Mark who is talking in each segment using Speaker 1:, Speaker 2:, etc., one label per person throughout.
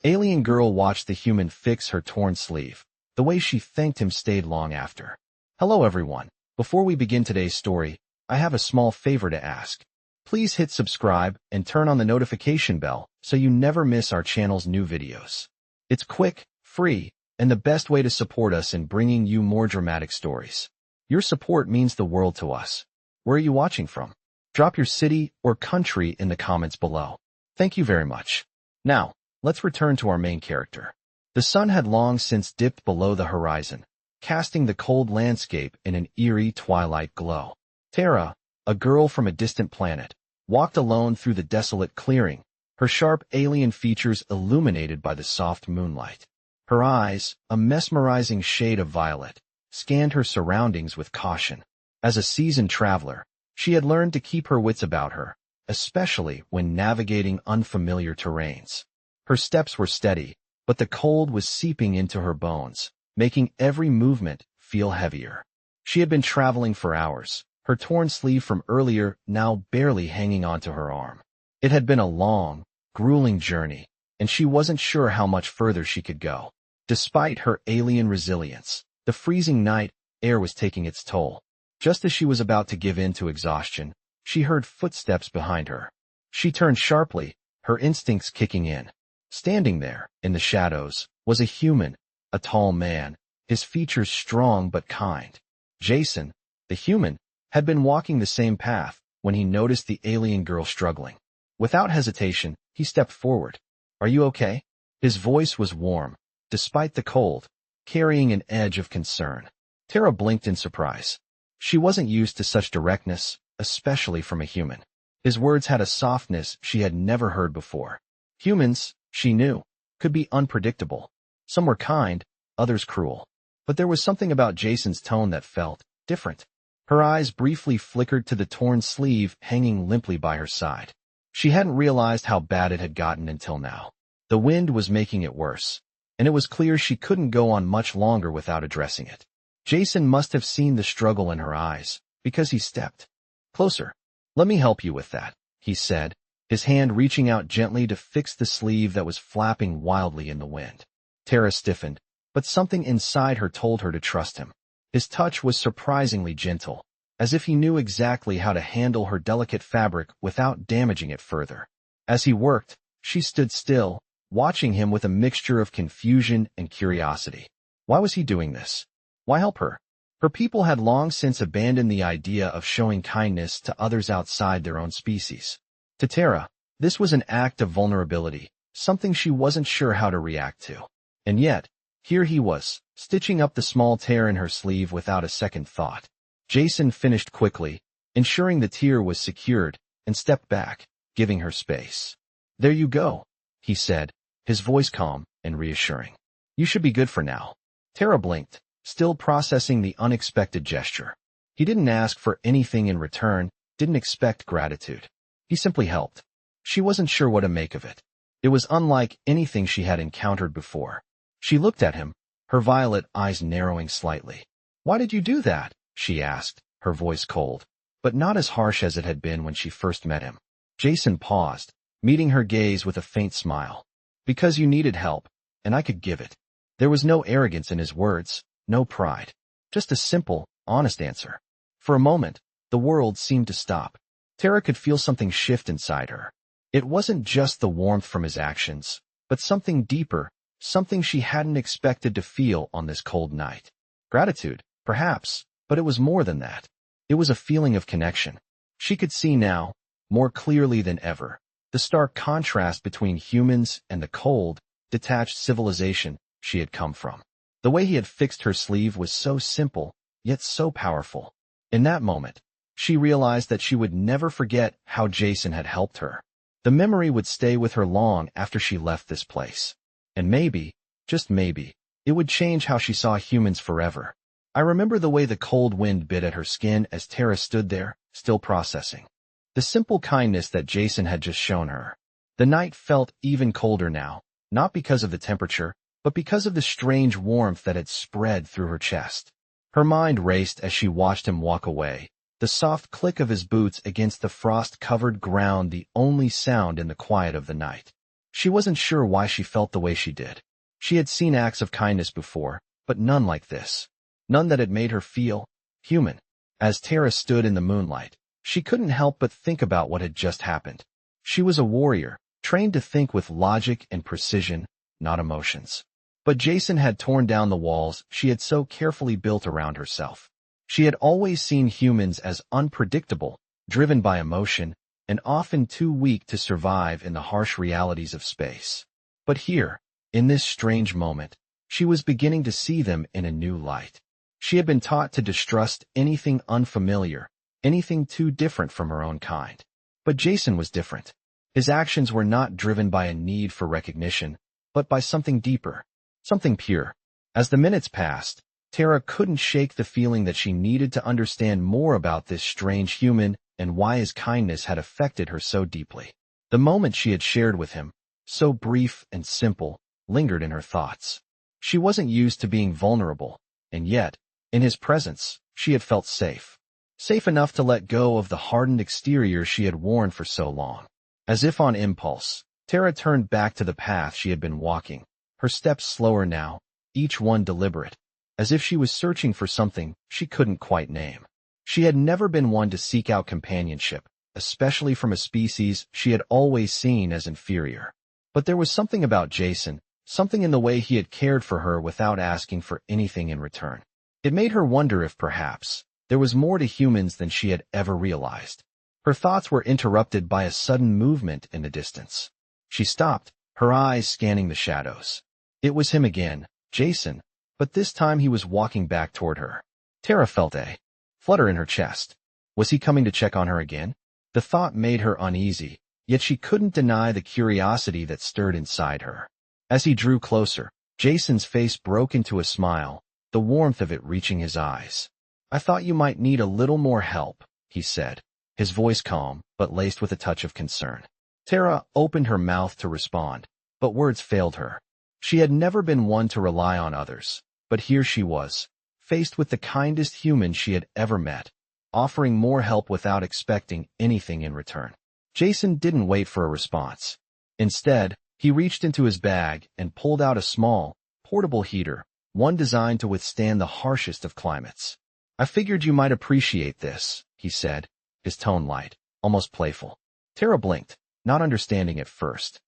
Speaker 1: Alien girl watched the human fix her torn sleeve. The way she thanked him stayed long after. Hello everyone. Before we begin today's story, I have a small favor to ask. Please hit subscribe and turn on the notification bell so you never miss our channel's new videos. It's quick, free, and the best way to support us in bringing you more dramatic stories. Your support means the world to us. Where are you watching from? Drop your city or country in the comments below. Thank you very much. Now, let's return to our main character. The sun had long since dipped below the horizon, casting the cold landscape in an eerie twilight glow. Tara, a girl from a distant planet, walked alone through the desolate clearing, her sharp alien features illuminated by the soft moonlight. Her eyes, a mesmerizing shade of violet, scanned her surroundings with caution. As a seasoned traveler, she had learned to keep her wits about her, especially when navigating unfamiliar terrains. Her steps were steady, but the cold was seeping into her bones, making every movement feel heavier. She had been traveling for hours, her torn sleeve from earlier now barely hanging onto her arm. It had been a long, grueling journey, and she wasn't sure how much further she could go. Despite her alien resilience, the freezing night air was taking its toll. Just as she was about to give in to exhaustion, she heard footsteps behind her. She turned sharply, her instincts kicking in. Standing there, in the shadows, was a human, a tall man, his features strong but kind. Jason, the human, had been walking the same path when he noticed the alien girl struggling. Without hesitation, he stepped forward. "Are you okay?" His voice was warm, despite the cold, carrying an edge of concern. Tara blinked in surprise. She wasn't used to such directness, especially from a human. His words had a softness she had never heard before. Humans, she knew, could be unpredictable. Some were kind, others cruel. But there was something about Jason's tone that felt different. Her eyes briefly flickered to the torn sleeve hanging limply by her side. She hadn't realized how bad it had gotten until now. The wind was making it worse, and it was clear she couldn't go on much longer without addressing it. Jason must have seen the struggle in her eyes, because he stepped closer. "Let me help you with that," he said, his hand reaching out gently to fix the sleeve that was flapping wildly in the wind. Tara stiffened, but something inside her told her to trust him. His touch was surprisingly gentle, as if he knew exactly how to handle her delicate fabric without damaging it further. As he worked, she stood still, watching him with a mixture of confusion and curiosity. Why was he doing this? Why help her? Her people had long since abandoned the idea of showing kindness to others outside their own species. To Tara, this was an act of vulnerability, something she wasn't sure how to react to. And yet, here he was, stitching up the small tear in her sleeve without a second thought. Jason finished quickly, ensuring the tear was secured, and stepped back, giving her space. "There you go," he said, his voice calm and reassuring. "You should be good for now." Tara blinked, still processing the unexpected gesture. He didn't ask for anything in return, didn't expect gratitude. He simply helped. She wasn't sure what to make of it. It was unlike anything she had encountered before. She looked at him, her violet eyes narrowing slightly. "Why did you do that?" she asked, her voice cold, but not as harsh as it had been when she first met him. Jason paused, meeting her gaze with a faint smile. "Because you needed help, and I could give it." There was no arrogance in his words, no pride. Just a simple, honest answer. For a moment, the world seemed to stop. Tara could feel something shift inside her. It wasn't just the warmth from his actions, but something deeper, something she hadn't expected to feel on this cold night. Gratitude, perhaps, but it was more than that. It was a feeling of connection. She could see now, more clearly than ever, the stark contrast between humans and the cold, detached civilization she had come from. The way he had fixed her sleeve was so simple, yet so powerful. In that moment, she realized that she would never forget how Jason had helped her. The memory would stay with her long after she left this place. And maybe, just maybe, it would change how she saw humans forever. I remember the way the cold wind bit at her skin as Tara stood there, still processing the simple kindness that Jason had just shown her. The night felt even colder now, not because of the temperature, but because of the strange warmth that had spread through her chest. Her mind raced as she watched him walk away, the soft click of his boots against the frost-covered ground the only sound in the quiet of the night. She wasn't sure why she felt the way she did. She had seen acts of kindness before, but none like this. None that had made her feel human. As Tara stood in the moonlight, she couldn't help but think about what had just happened. She was a warrior, trained to think with logic and precision, not emotions. But Jason had torn down the walls she had so carefully built around herself. She had always seen humans as unpredictable, driven by emotion, and often too weak to survive in the harsh realities of space. But here, in this strange moment, she was beginning to see them in a new light. She had been taught to distrust anything unfamiliar, anything too different from her own kind. But Jason was different. His actions were not driven by a need for recognition, but by something deeper, something pure. As the minutes passed, Tara couldn't shake the feeling that she needed to understand more about this strange human and why his kindness had affected her so deeply. The moment she had shared with him, so brief and simple, lingered in her thoughts. She wasn't used to being vulnerable, and yet, in his presence, she had felt safe. Safe enough to let go of the hardened exterior she had worn for so long. As if on impulse, Tara turned back to the path she had been walking, her steps slower now, each one deliberate, as if she was searching for something she couldn't quite name. She had never been one to seek out companionship, especially from a species she had always seen as inferior. But there was something about Jason, something in the way he had cared for her without asking for anything in return. It made her wonder if perhaps there was more to humans than she had ever realized. Her thoughts were interrupted by a sudden movement in the distance. She stopped, her eyes scanning the shadows. It was him again, Jason, but this time he was walking back toward her. Tara felt a flutter in her chest. Was he coming to check on her again? The thought made her uneasy, yet she couldn't deny the curiosity that stirred inside her. As he drew closer, Jason's face broke into a smile, the warmth of it reaching his eyes. "I thought you might need a little more help," he said, his voice calm, but laced with a touch of concern. Tara opened her mouth to respond, but words failed her. She had never been one to rely on others, but here she was, faced with the kindest human she had ever met, offering more help without expecting anything in return. Jason didn't wait for a response. Instead, he reached into his bag and pulled out a small, portable heater, one designed to withstand the harshest of climates. "I figured you might appreciate this," he said, his tone light, almost playful. Tara blinked, not understanding at first.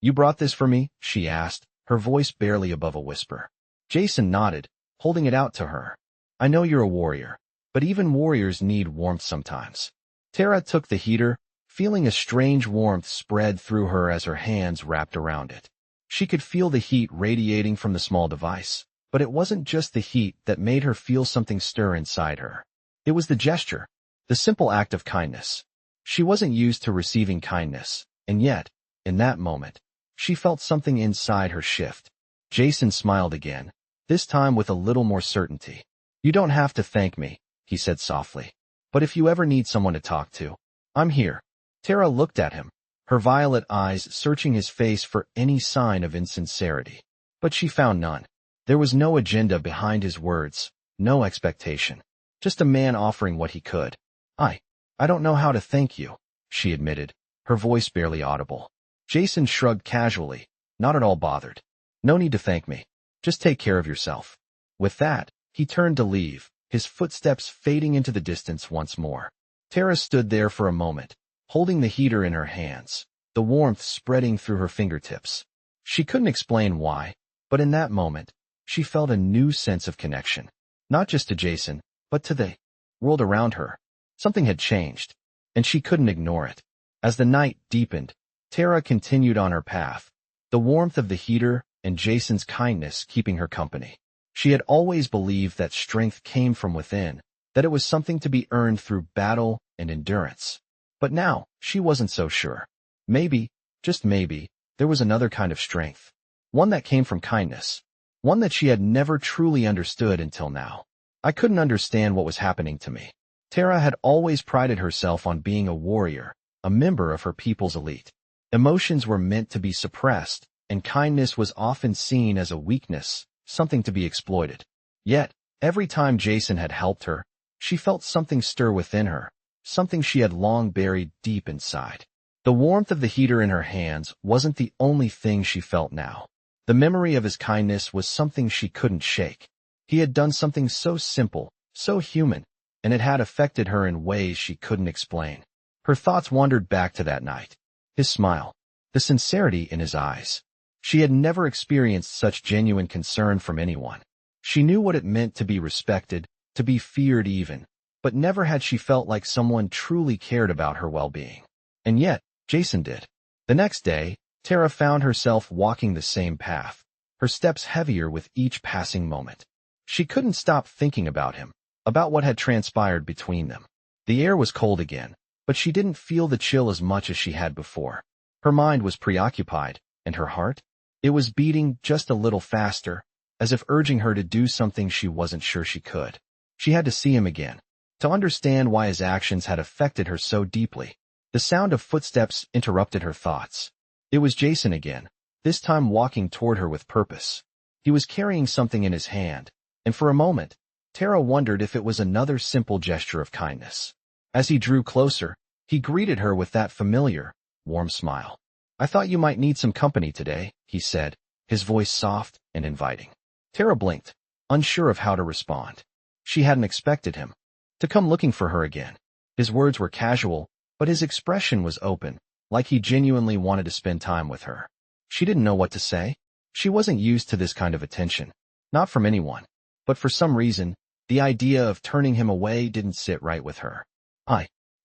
Speaker 1: You brought this for me?" she asked, her voice barely above a whisper. Jason nodded, holding it out to her. "I know you're a warrior, but even warriors need warmth sometimes." Tara took the heater, feeling a strange warmth spread through her as her hands wrapped around it. She could feel the heat radiating from the small device, but it wasn't just the heat that made her feel something stir inside her. It was the gesture, the simple act of kindness. She wasn't used to receiving kindness, and yet, in that moment, she felt something inside her shift. Jason smiled again, this time with a little more certainty. "You don't have to thank me," he said softly. "But if you ever need someone to talk to, I'm here." Tara looked at him, her violet eyes searching his face for any sign of insincerity. But she found none. There was no agenda behind his words, no expectation. Just a man offering what he could. I don't know how to thank you," she admitted, her voice barely audible. Jason shrugged casually, not at all bothered. "No need to thank me. Just take care of yourself." With that, he turned to leave, his footsteps fading into the distance once more. Tara stood there for a moment, holding the heater in her hands, the warmth spreading through her fingertips. She couldn't explain why, but in that moment, she felt a new sense of connection, not just to Jason, but to the world around her. Something had changed, and she couldn't ignore it. As the night deepened, Tara continued on her path, the warmth of the heater and Jason's kindness keeping her company. She had always believed that strength came from within, that it was something to be earned through battle and endurance. But now, she wasn't so sure. Maybe, just maybe, there was another kind of strength. One that came from kindness. One that she had never truly understood until now. "I couldn't understand what was happening to me." Tara had always prided herself on being a warrior, a member of her people's elite. Emotions were meant to be suppressed, and kindness was often seen as a weakness, something to be exploited. Yet, every time Jason had helped her, she felt something stir within her, something she had long buried deep inside. The warmth of the heater in her hands wasn't the only thing she felt now. The memory of his kindness was something she couldn't shake. He had done something so simple, so human, and it had affected her in ways she couldn't explain. Her thoughts wandered back to that night. His smile, the sincerity in his eyes. She had never experienced such genuine concern from anyone. She knew what it meant to be respected, to be feared even, but never had she felt like someone truly cared about her well-being. And yet, Jason did. The next day, Tara found herself walking the same path, her steps heavier with each passing moment. She couldn't stop thinking about him, about what had transpired between them. The air was cold again, but she didn't feel the chill as much as she had before. Her mind was preoccupied, and her heart? It was beating just a little faster, as if urging her to do something she wasn't sure she could. She had to see him again, to understand why his actions had affected her so deeply. The sound of footsteps interrupted her thoughts. It was Jason again, this time walking toward her with purpose. He was carrying something in his hand, and for a moment, Tara wondered if it was another simple gesture of kindness. As he drew closer, he greeted her with that familiar, warm smile. "I thought you might need some company today," he said, his voice soft and inviting. Tara blinked, unsure of how to respond. She hadn't expected him to come looking for her again. His words were casual, but his expression was open, like he genuinely wanted to spend time with her. She didn't know what to say. She wasn't used to this kind of attention, not from anyone. But for some reason, the idea of turning him away didn't sit right with her.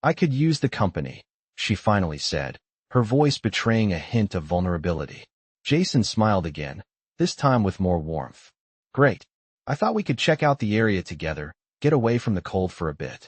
Speaker 1: I could use the company," she finally said, her voice betraying a hint of vulnerability. Jason smiled again, this time with more warmth. "Great. I thought we could check out the area together, get away from the cold for a bit."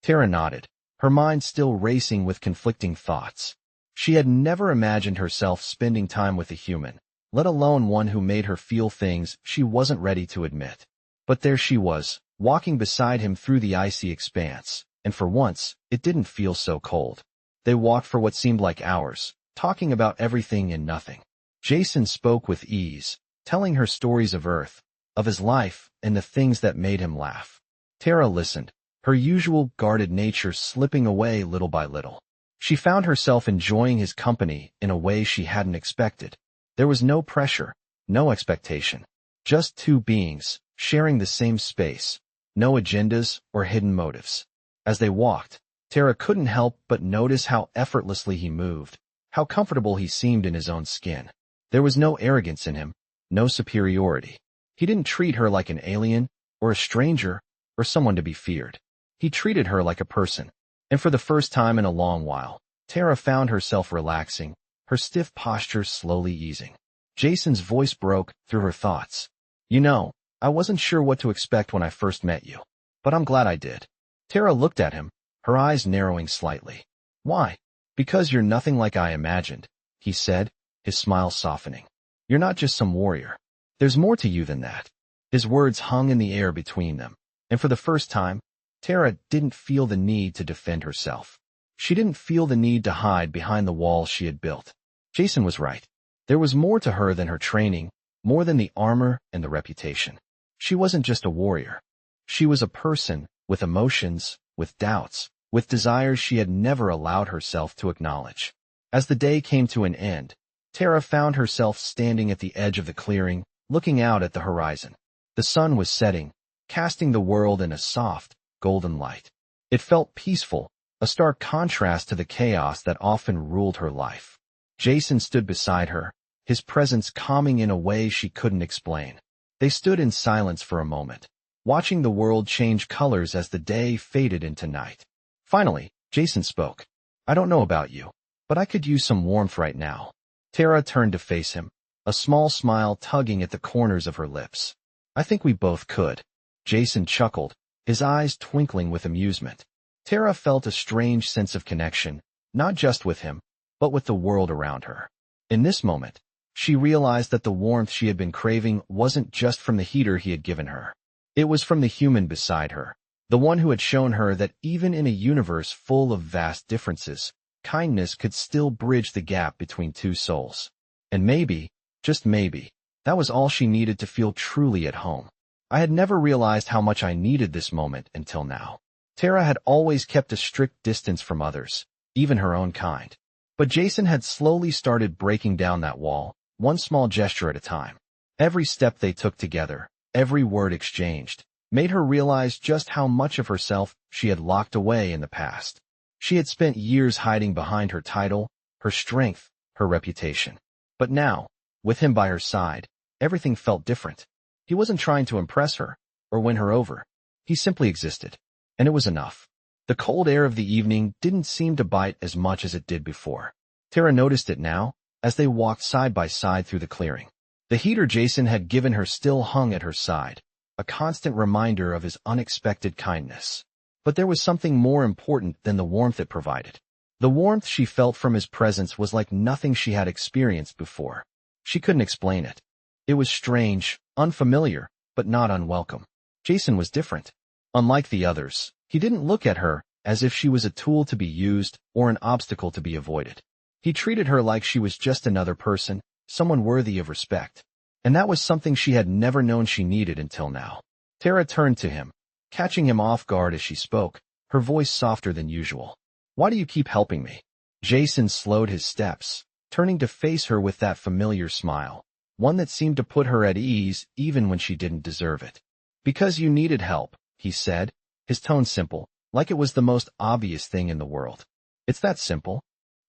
Speaker 1: Tara nodded, her mind still racing with conflicting thoughts. She had never imagined herself spending time with a human, let alone one who made her feel things she wasn't ready to admit. But there she was, walking beside him through the icy expanse, and for once, it didn't feel so cold. They walked for what seemed like hours, talking about everything and nothing. Jason spoke with ease, telling her stories of Earth, of his life, and the things that made him laugh. Tara listened, her usual guarded nature slipping away little by little. She found herself enjoying his company in a way she hadn't expected. There was no pressure, no expectation. Just two beings, sharing the same space, no agendas or hidden motives. As they walked, Tara couldn't help but notice how effortlessly he moved, how comfortable he seemed in his own skin. There was no arrogance in him, no superiority. He didn't treat her like an alien, or a stranger, or someone to be feared. He treated her like a person. And for the first time in a long while, Tara found herself relaxing, her stiff posture slowly easing. Jason's voice broke through her thoughts. "You know, I wasn't sure what to expect when I first met you, but I'm glad I did." Tara looked at him, her eyes narrowing slightly. "Why?" "Because you're nothing like I imagined," he said, his smile softening. "You're not just some warrior. There's more to you than that." His words hung in the air between them, and for the first time, Tara didn't feel the need to defend herself. She didn't feel the need to hide behind the walls she had built. Jason was right. There was more to her than her training, more than the armor and the reputation. She wasn't just a warrior. She was a person, with emotions, with doubts, with desires she had never allowed herself to acknowledge. As the day came to an end, Tara found herself standing at the edge of the clearing, looking out at the horizon. The sun was setting, casting the world in a soft, golden light. It felt peaceful, a stark contrast to the chaos that often ruled her life. Jason stood beside her, his presence calming in a way she couldn't explain. They stood in silence for a moment, watching the world change colors as the day faded into night. Finally, Jason spoke. "I don't know about you, but I could use some warmth right now." Tara turned to face him, a small smile tugging at the corners of her lips. "I think we both could." Jason chuckled, his eyes twinkling with amusement. Tara felt a strange sense of connection, not just with him, but with the world around her. In this moment, she realized that the warmth she had been craving wasn't just from the heater he had given her. It was from the human beside her, the one who had shown her that even in a universe full of vast differences, kindness could still bridge the gap between two souls. And maybe, just maybe, that was all she needed to feel truly at home. I had never realized how much I needed this moment until now. Tara had always kept a strict distance from others, even her own kind. But Jason had slowly started breaking down that wall, one small gesture at a time. Every step they took together, every word exchanged, made her realize just how much of herself she had locked away in the past. She had spent years hiding behind her title, her strength, her reputation. But now, with him by her side, everything felt different. He wasn't trying to impress her or win her over. He simply existed, and it was enough. The cold air of the evening didn't seem to bite as much as it did before. Tara noticed it now, as they walked side by side through the clearing. The heater Jason had given her still hung at her side, a constant reminder of his unexpected kindness. But there was something more important than the warmth it provided. The warmth she felt from his presence was like nothing she had experienced before. She couldn't explain it. It was strange, unfamiliar, but not unwelcome. Jason was different. Unlike the others, he didn't look at her as if she was a tool to be used or an obstacle to be avoided. He treated her like she was just another person, someone worthy of respect. And that was something she had never known she needed until now. Tara turned to him, catching him off guard as she spoke, her voice softer than usual. "Why do you keep helping me?" Jason slowed his steps, turning to face her with that familiar smile, one that seemed to put her at ease even when she didn't deserve it. "Because you needed help," he said, his tone simple, like it was the most obvious thing in the world. "It's that simple."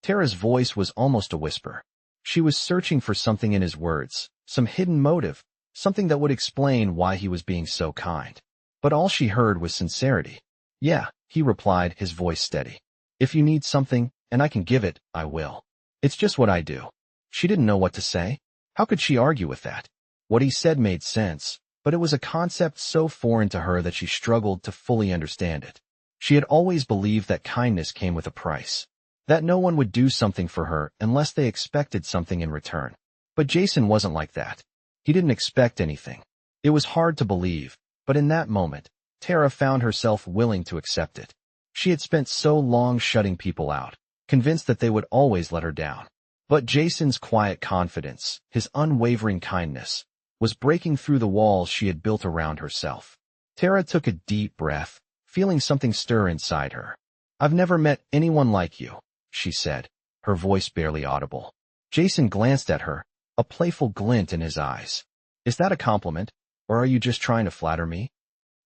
Speaker 1: Tara's voice was almost a whisper. She was searching for something in his words, some hidden motive, something that would explain why he was being so kind. But all she heard was sincerity. "Yeah," he replied, his voice steady. "If you need something, and I can give it, I will. It's just what I do." She didn't know what to say. How could she argue with that? What he said made sense, but it was a concept so foreign to her that she struggled to fully understand it. She had always believed that kindness came with a price, that no one would do something for her unless they expected something in return. But Jason wasn't like that. He didn't expect anything. It was hard to believe, but in that moment, Tara found herself willing to accept it. She had spent so long shutting people out, convinced that they would always let her down. But Jason's quiet confidence, his unwavering kindness, was breaking through the walls she had built around herself. Tara took a deep breath, feeling something stir inside her. "I've never met anyone like you," she said, her voice barely audible. Jason glanced at her, a playful glint in his eyes. "Is that a compliment, or are you just trying to flatter me?"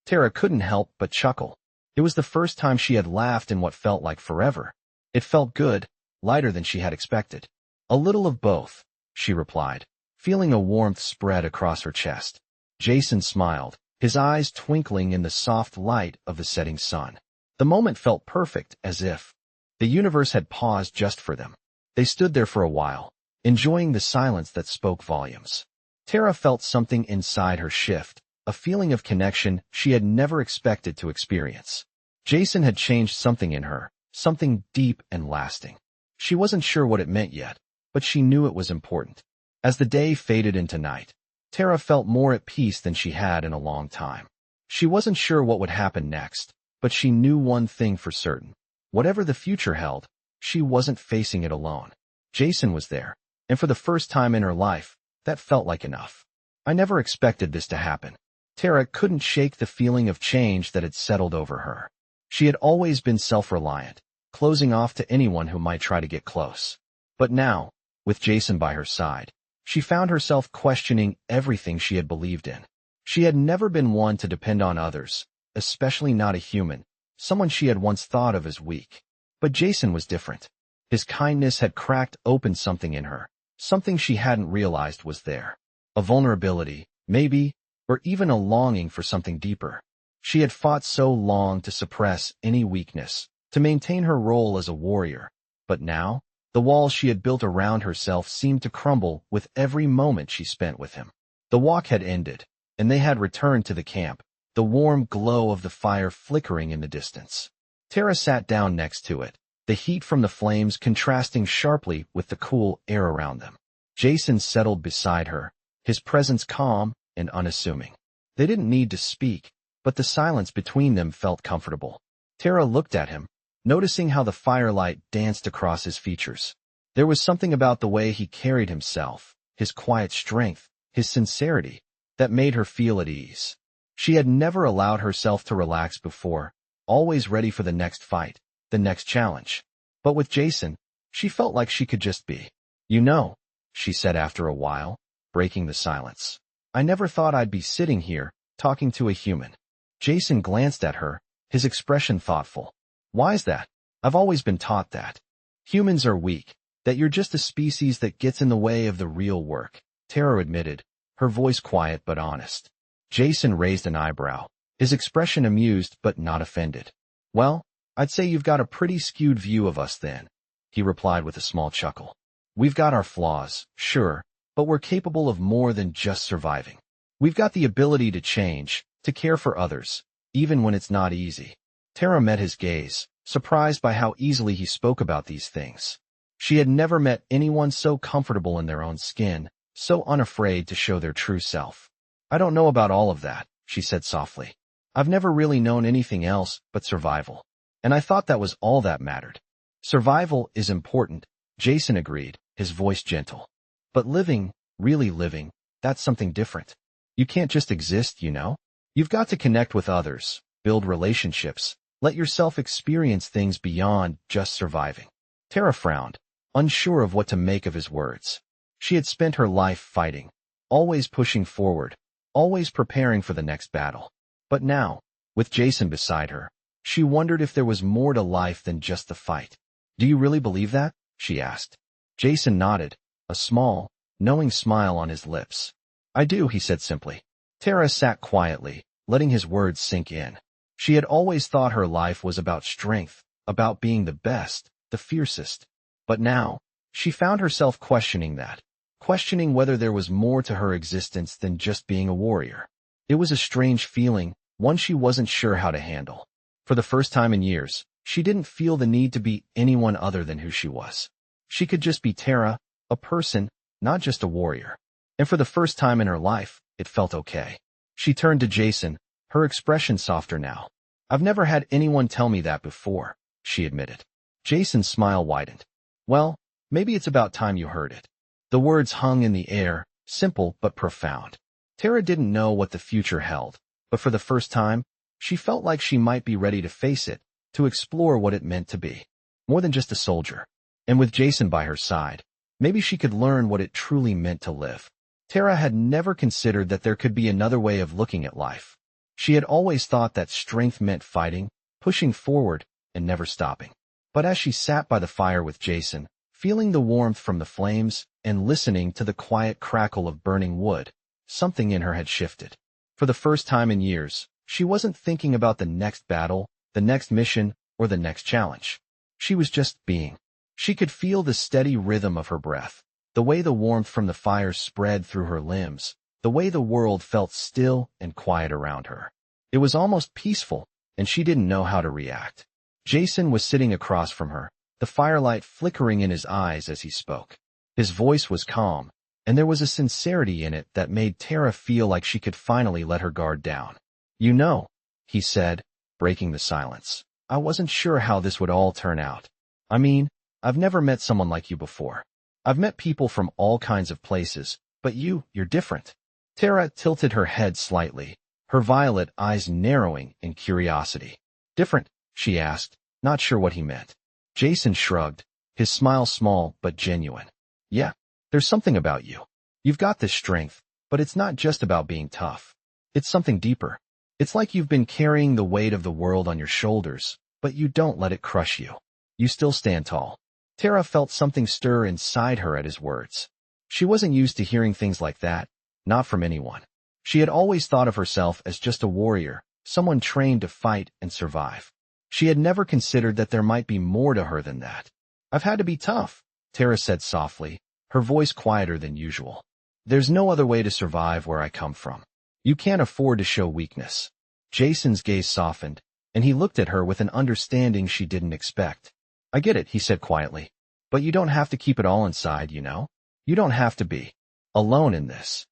Speaker 1: Tara couldn't help but chuckle. It was the first time she had laughed in what felt like forever. It felt good, lighter than she had expected. "A little of both," she replied, feeling a warmth spread across her chest. Jason smiled, his eyes twinkling in the soft light of the setting sun. The moment felt perfect, as if the universe had paused just for them. They stood there for a while, enjoying the silence that spoke volumes. Tara felt something inside her shift, a feeling of connection she had never expected to experience. Jason had changed something in her, something deep and lasting. She wasn't sure what it meant yet, but she knew it was important. As the day faded into night, Tara felt more at peace than she had in a long time. She wasn't sure what would happen next, but she knew one thing for certain. Whatever the future held, she wasn't facing it alone. Jason was there, and for the first time in her life, that felt like enough. "I never expected this to happen." Tara couldn't shake the feeling of change that had settled over her. She had always been self-reliant, closing off to anyone who might try to get close. But now, with Jason by her side, she found herself questioning everything she had believed in. She had never been one to depend on others, especially not a human, someone she had once thought of as weak. But Jason was different. His kindness had cracked open something in her, something she hadn't realized was there. A vulnerability, maybe, or even a longing for something deeper. She had fought so long to suppress any weakness, to maintain her role as a warrior. But now, the walls she had built around herself seemed to crumble with every moment she spent with him. The walk had ended, and they had returned to the camp, the warm glow of the fire flickering in the distance. Tara sat down next to it, the heat from the flames contrasting sharply with the cool air around them. Jason settled beside her, his presence calm and unassuming. They didn't need to speak, but the silence between them felt comfortable. Tara looked at him, noticing how the firelight danced across his features. There was something about the way he carried himself, his quiet strength, his sincerity, that made her feel at ease. She had never allowed herself to relax before, always ready for the next fight, the next challenge. But with Jason, She felt like she could just be. You know, she said after a while, breaking the silence. I never thought I'd be sitting here, talking to a human. Jason glanced at her, his expression thoughtful. Why's that? I've always been taught that. Humans are weak, that you're just a species that gets in the way of the real work, Tara admitted, her voice quiet but honest. Jason raised an eyebrow, his expression amused but not offended. Well, I'd say you've got a pretty skewed view of us then, he replied with a small chuckle. We've got our flaws, sure, but we're capable of more than just surviving. We've got the ability to change, to care for others, even when it's not easy. Tara met his gaze, surprised by how easily he spoke about these things. She had never met anyone so comfortable in their own skin, so unafraid to show their true self. I don't know about all of that, she said softly. I've never really known anything else but survival. And I thought that was all that mattered. Survival is important, Jason agreed, his voice gentle. But living, really living, that's something different. You can't just exist, you know? You've got to connect with others, build relationships, let yourself experience things beyond just surviving. Tara frowned, unsure of what to make of his words. She had spent her life fighting, always pushing forward, always preparing for the next battle. But now, with Jason beside her, she wondered if there was more to life than just the fight. Do you really believe that? She asked. Jason nodded, a small, knowing smile on his lips. I do, he said simply. Tara sat quietly, letting his words sink in. She had always thought her life was about strength, about being the best, the fiercest. But now, she found herself questioning that, questioning whether there was more to her existence than just being a warrior. It was a strange feeling, one she wasn't sure how to handle. For the first time in years, she didn't feel the need to be anyone other than who she was. She could just be Tara, a person, not just a warrior. And for the first time in her life, it felt okay. She turned to Jason, her expression softer now. I've never had anyone tell me that before, she admitted. Jason's smile widened. Well, maybe it's about time you heard it. The words hung in the air, simple but profound. Tara didn't know what the future held, but for the first time, she felt like she might be ready to face it, to explore what it meant to be more than just a soldier. And with Jason by her side, maybe she could learn what it truly meant to live. Tara had never considered that there could be another way of looking at life. She had always thought that strength meant fighting, pushing forward, and never stopping. But as she sat by the fire with Jason, feeling the warmth from the flames and listening to the quiet crackle of burning wood, something in her had shifted. For the first time in years, she wasn't thinking about the next battle, the next mission, or the next challenge. She was just being. She could feel the steady rhythm of her breath, the way the warmth from the fire spread through her limbs, the way the world felt still and quiet around her. It was almost peaceful, and she didn't know how to react. Jason was sitting across from her, the firelight flickering in his eyes as he spoke. His voice was calm, and there was a sincerity in it that made Tara feel like she could finally let her guard down. You know, he said, breaking the silence, I wasn't sure how this would all turn out. I mean, I've never met someone like you before. I've met people from all kinds of places, but you're different. Tara tilted her head slightly, her violet eyes narrowing in curiosity. Different? She asked, not sure what he meant. Jason shrugged, his smile small but genuine. Yeah, there's something about you. You've got this strength, but it's not just about being tough. It's something deeper. It's like you've been carrying the weight of the world on your shoulders, but you don't let it crush you. You still stand tall. Tara felt something stir inside her at his words. She wasn't used to hearing things like that, not from anyone. She had always thought of herself as just a warrior, someone trained to fight and survive. She had never considered that there might be more to her than that. I've had to be tough, Tara said softly, her voice quieter than usual. There's no other way to survive where I come from. You can't afford to show weakness. Jason's gaze softened, and he looked at her with an understanding she didn't expect. I get it, he said quietly. But you don't have to keep it all inside, you know? You don't have to be alone in this.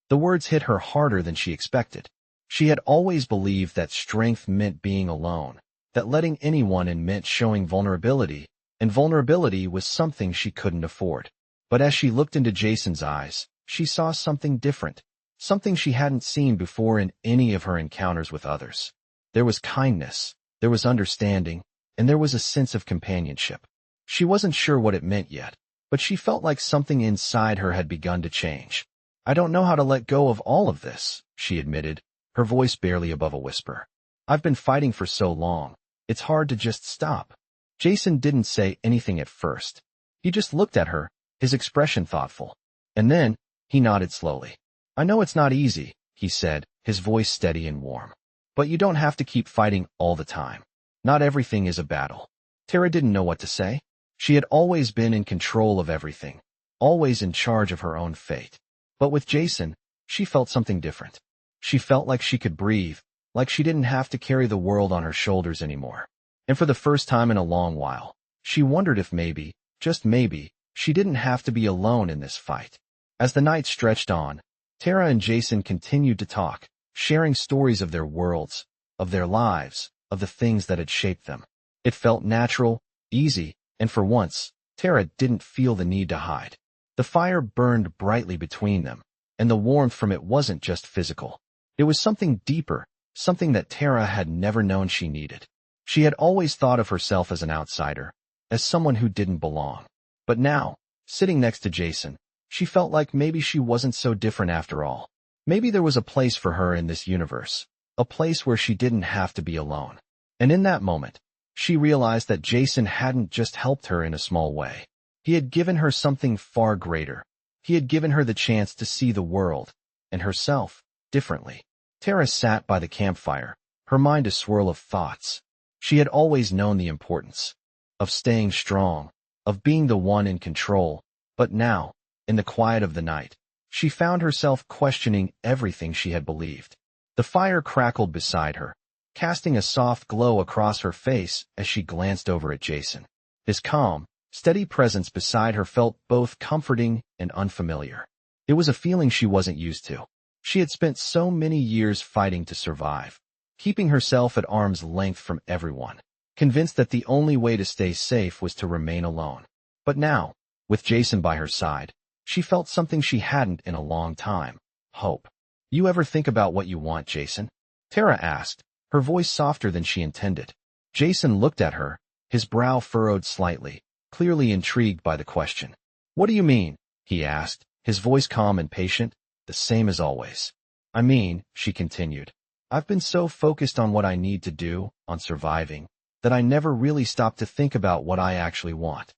Speaker 1: The words hit her harder than she expected. She had always believed that strength meant being alone, that letting anyone in meant showing vulnerability, and vulnerability was something she couldn't afford. But as she looked into Jason's eyes, she saw something different, something she hadn't seen before in any of her encounters with others. There was kindness, there was understanding, and there was a sense of companionship. She wasn't sure what it meant yet, but she felt like something inside her had begun to change. I don't know how to let go of all of this, she admitted, her voice barely above a whisper. I've been fighting for so long. It's hard to just stop. Jason didn't say anything at first. He just looked at her, his expression thoughtful. And then, he nodded slowly. I know it's not easy, he said, his voice steady and warm. But you don't have to keep fighting all the time. Not everything is a battle. Tara didn't know what to say. She had always been in control of everything, always in charge of her own fate. But with Jason, she felt something different. She felt like she could breathe, like she didn't have to carry the world on her shoulders anymore. And for the first time in a long while, she wondered if maybe, just maybe, she didn't have to be alone in this fight. As the night stretched on, Tara and Jason continued to talk, sharing stories of their worlds, of their lives, of the things that had shaped them. It felt natural, easy, and for once, Tara didn't feel the need to hide. The fire burned brightly between them, and the warmth from it wasn't just physical. It was something deeper, something that Tara had never known she needed. She had always thought of herself as an outsider, as someone who didn't belong. But now, sitting next to Jason, she felt like maybe she wasn't so different after all. Maybe there was a place for her in this universe, a place where she didn't have to be alone. And in that moment, she realized that Jason hadn't just helped her in a small way. He had given her something far greater. He had given her the chance to see the world, and herself, differently. Tara sat by the campfire, her mind a swirl of thoughts. She had always known the importance of staying strong, of being the one in control, but now, in the quiet of the night, she found herself questioning everything she had believed. The fire crackled beside her, casting a soft glow across her face as she glanced over at Jason. His calm, steady presence beside her felt both comforting and unfamiliar. It was a feeling she wasn't used to. She had spent so many years fighting to survive, keeping herself at arm's length from everyone, convinced that the only way to stay safe was to remain alone. But now, with Jason by her side, she felt something she hadn't in a long time: hope. You ever think about what you want, Jason? Tara asked, her voice softer than she intended. Jason looked at her, his brow furrowed slightly, clearly intrigued by the question. What do you mean? He asked, his voice calm and patient, the same as always. I mean, she continued, I've been so focused on what I need to do, on surviving, that I never really stopped to think about what I actually want.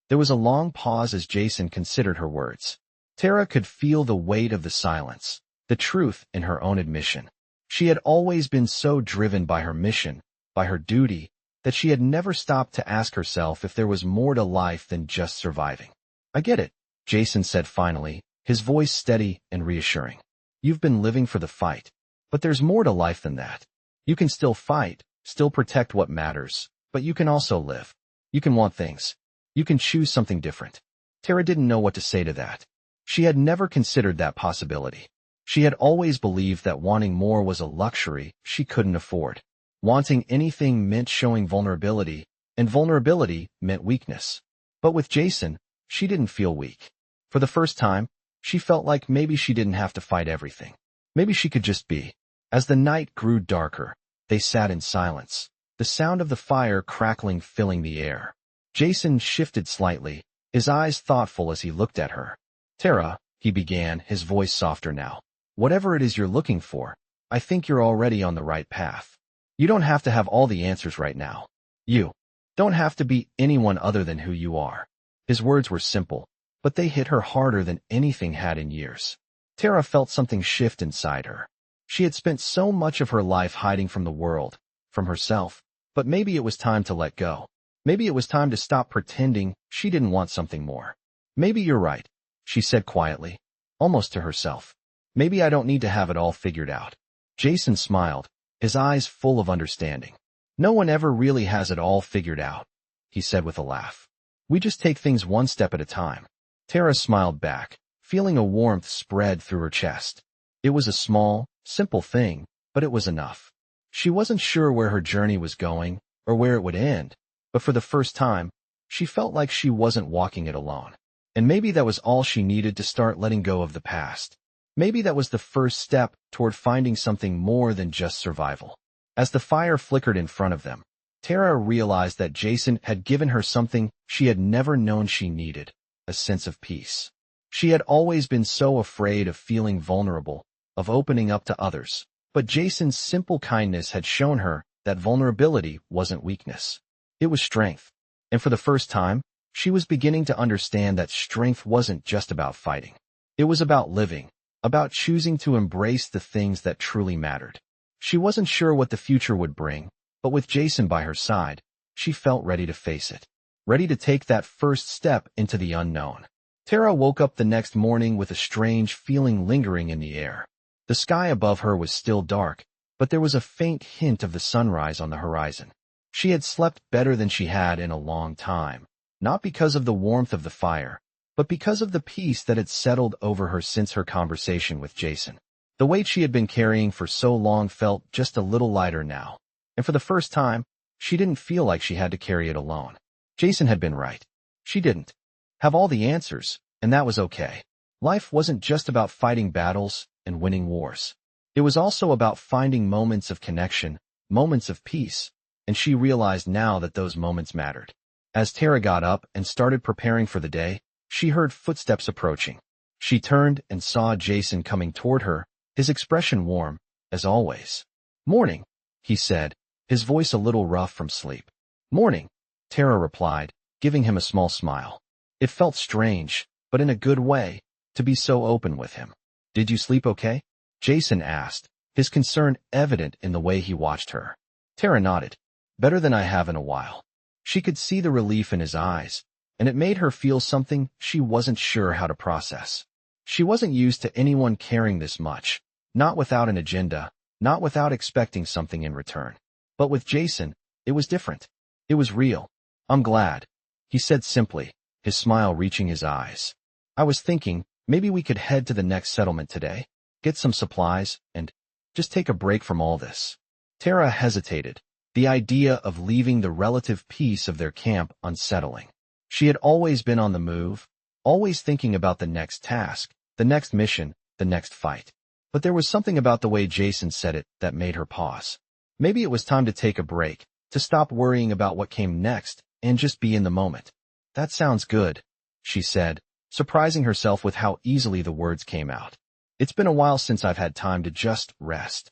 Speaker 1: There was a long pause as Jason considered her words. Tara could feel the weight of the silence, the truth in her own admission. She had always been so driven by her mission, by her duty, that she had never stopped to ask herself if there was more to life than just surviving. I get it, Jason said finally, his voice steady and reassuring. You've been living for the fight, but there's more to life than that. You can still fight, still protect what matters, but you can also live. You can want things. You can choose something different. Tara didn't know what to say to that. She had never considered that possibility. She had always believed that wanting more was a luxury she couldn't afford. Wanting anything meant showing vulnerability, and vulnerability meant weakness. But with Jason, she didn't feel weak. For the first time, she felt like maybe she didn't have to fight everything. Maybe she could just be. As the night grew darker, they sat in silence, the sound of the fire crackling filling the air. Jason shifted slightly, his eyes thoughtful as he looked at her. Tara, he began, his voice softer now. Whatever it is you're looking for, I think you're already on the right path. You don't have to have all the answers right now. You don't have to be anyone other than who you are. His words were simple, but they hit her harder than anything had in years. Tara felt something shift inside her. She had spent so much of her life hiding from the world, from herself, but maybe it was time to let go. Maybe it was time to stop pretending she didn't want something more. Maybe you're right, she said quietly, almost to herself. Maybe I don't need to have it all figured out. Jason smiled, his eyes full of understanding. No one ever really has it all figured out, he said with a laugh. We just take things one step at a time. Tara smiled back, feeling a warmth spread through her chest. It was a small, simple thing, but it was enough. She wasn't sure where her journey was going, or where it would end, but for the first time, she felt like she wasn't walking it alone. And maybe that was all she needed to start letting go of the past. Maybe that was the first step toward finding something more than just survival. As the fire flickered in front of them, Tara realized that Jason had given her something she had never known she needed, a sense of peace. She had always been so afraid of feeling vulnerable, of opening up to others, but Jason's simple kindness had shown her that vulnerability wasn't weakness. It was strength. And for the first time, she was beginning to understand that strength wasn't just about fighting. It was about living, about choosing to embrace the things that truly mattered. She wasn't sure what the future would bring, but with Jason by her side, she felt ready to face it, ready to take that first step into the unknown. Tara woke up the next morning with a strange feeling lingering in the air. The sky above her was still dark, but there was a faint hint of the sunrise on the horizon. She had slept better than she had in a long time, not because of the warmth of the fire, but because of the peace that had settled over her since her conversation with Jason. The weight she had been carrying for so long felt just a little lighter now, and for the first time, she didn't feel like she had to carry it alone. Jason had been right. She didn't have all the answers, and that was okay. Life wasn't just about fighting battles and winning wars. It was also about finding moments of connection, moments of peace, and she realized now that those moments mattered. As Tara got up and started preparing for the day, she heard footsteps approaching. She turned and saw Jason coming toward her, his expression warm, as always. "Morning," he said, his voice a little rough from sleep. "Morning," Tara replied, giving him a small smile. It felt strange, but in a good way, to be so open with him. "Did you sleep okay?" Jason asked, his concern evident in the way he watched her. Tara nodded. "Better than I have in a while." She could see the relief in his eyes, and it made her feel something she wasn't sure how to process. She wasn't used to anyone caring this much, not without an agenda, not without expecting something in return. But with Jason, it was different. It was real. "I'm glad," he said simply, his smile reaching his eyes. "I was thinking, maybe we could head to the next settlement today, get some supplies, and just take a break from all this." Tara hesitated, the idea of leaving the relative peace of their camp unsettling. She had always been on the move, always thinking about the next task, the next mission, the next fight. But there was something about the way Jason said it that made her pause. Maybe it was time to take a break, to stop worrying about what came next, and just be in the moment. "That sounds good," she said, surprising herself with how easily the words came out. "It's been a while since I've had time to just rest."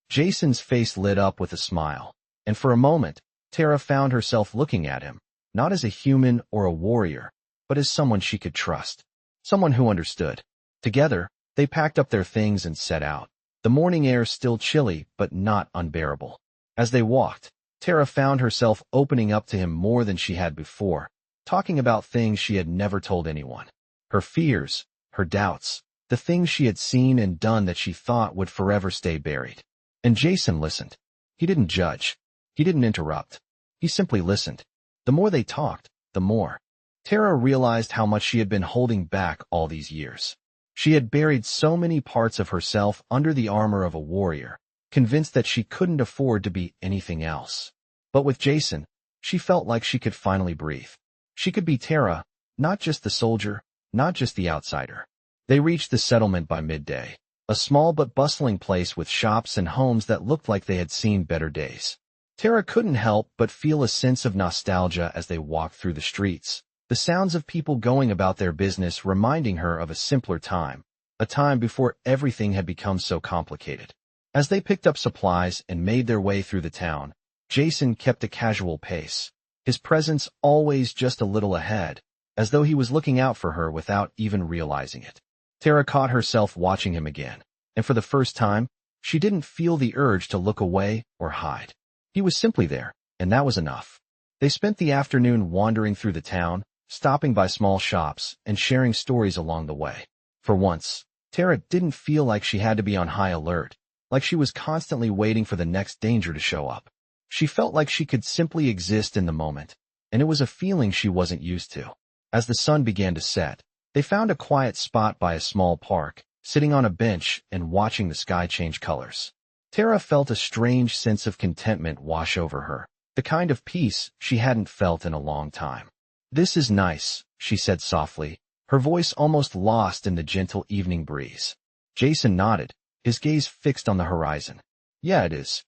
Speaker 1: Jason's face lit up with a smile, and for a moment, Tara found herself looking at him, not as a human or a warrior, but as someone she could trust, someone who understood. Together, they packed up their things and set out, the morning air still chilly but not unbearable. As they walked, Tara found herself opening up to him more than she had before, talking about things she had never told anyone. Her fears, her doubts, the things she had seen and done that she thought would forever stay buried. And Jason listened. He didn't judge. He didn't interrupt. He simply listened. The more they talked, the more. Tara realized how much she had been holding back all these years. She had buried so many parts of herself under the armor of a warrior, convinced that she couldn't afford to be anything else. But with Jason, she felt like she could finally breathe. She could be Tara, not just the soldier, not just the outsider. They reached the settlement by midday, a small but bustling place with shops and homes that looked like they had seen better days. Tara couldn't help but feel a sense of nostalgia as they walked through the streets, the sounds of people going about their business reminding her of a simpler time, a time before everything had become so complicated. As they picked up supplies and made their way through the town, Jason kept a casual pace, his presence always just a little ahead, as though he was looking out for her without even realizing it. Tara caught herself watching him again, and for the first time, she didn't feel the urge to look away or hide. He was simply there, and that was enough. They spent the afternoon wandering through the town, stopping by small shops and sharing stories along the way. For once, Tara didn't feel like she had to be on high alert, like she was constantly waiting for the next danger to show up. She felt like she could simply exist in the moment, and it was a feeling she wasn't used to. As the sun began to set, they found a quiet spot by a small park, sitting on a bench and watching the sky change colors. Tara felt a strange sense of contentment wash over her, the kind of peace she hadn't felt in a long time. "This is nice," she said softly, her voice almost lost in the gentle evening breeze. Jason nodded, his gaze fixed on the horizon. "Yeah, it is."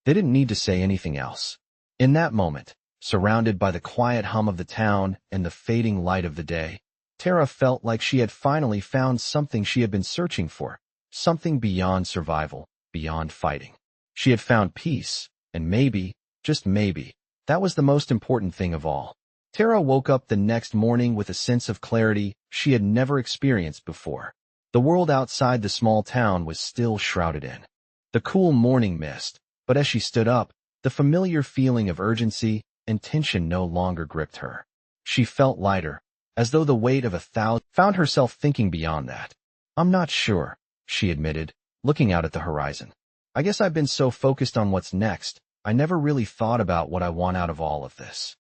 Speaker 1: They didn't need to say anything else. In that moment, surrounded by the quiet hum of the town and the fading light of the day, Tara felt like she had finally found something she had been searching for, something beyond survival, beyond fighting. She had found peace, and maybe, just maybe, that was the most important thing of all. Tara woke up the next morning with a sense of clarity she had never experienced before. The world outside the small town was still shrouded in the cool morning mist, but as she stood up, the familiar feeling of urgency and tension no longer gripped her. She felt lighter, as though the weight of 1,000 found herself thinking beyond that. "I'm not sure," she admitted, looking out at the horizon. "I guess I've been so focused on what's next, I never really thought about what I want out of all of this."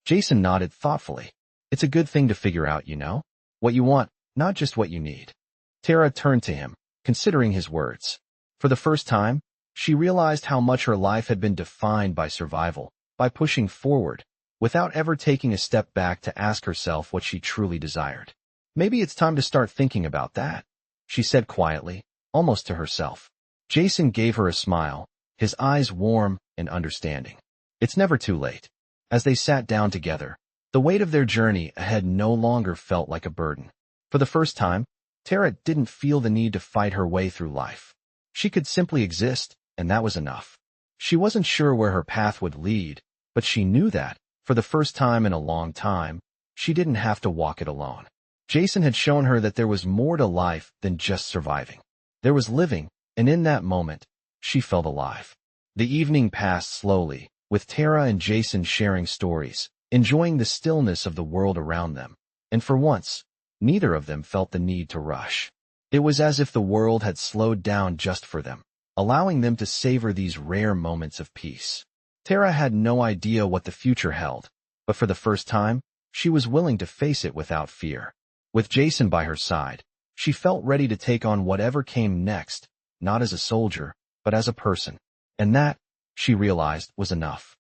Speaker 1: Jason nodded thoughtfully. "It's a good thing to figure out, what you want, not just what you need." Tara turned to him, considering his words. For the first time, she realized how much her life had been defined by survival, by pushing forward, without ever taking a step back to ask herself what she truly desired. "Maybe it's time to start thinking about that," she said quietly, almost to herself. Jason gave her a smile, his eyes warm and understanding. "It's never too late." As they sat down together, the weight of their journey ahead no longer felt like a burden. For the first time, Tara didn't feel the need to fight her way through life. She could simply exist, and that was enough. She wasn't sure where her path would lead, but she knew that, for the first time in a long time, she didn't have to walk it alone. Jason had shown her that there was more to life than just surviving. There was living, and in that moment, she felt alive. The evening passed slowly, with Tara and Jason sharing stories, enjoying the stillness of the world around them, and for once, neither of them felt the need to rush. It was as if the world had slowed down just for them, allowing them to savor these rare moments of peace. Tara had no idea what the future held, but for the first time, she was willing to face it without fear. With Jason by her side, she felt ready to take on whatever came next, not as a soldier, but as a person. And that, she realized, was enough.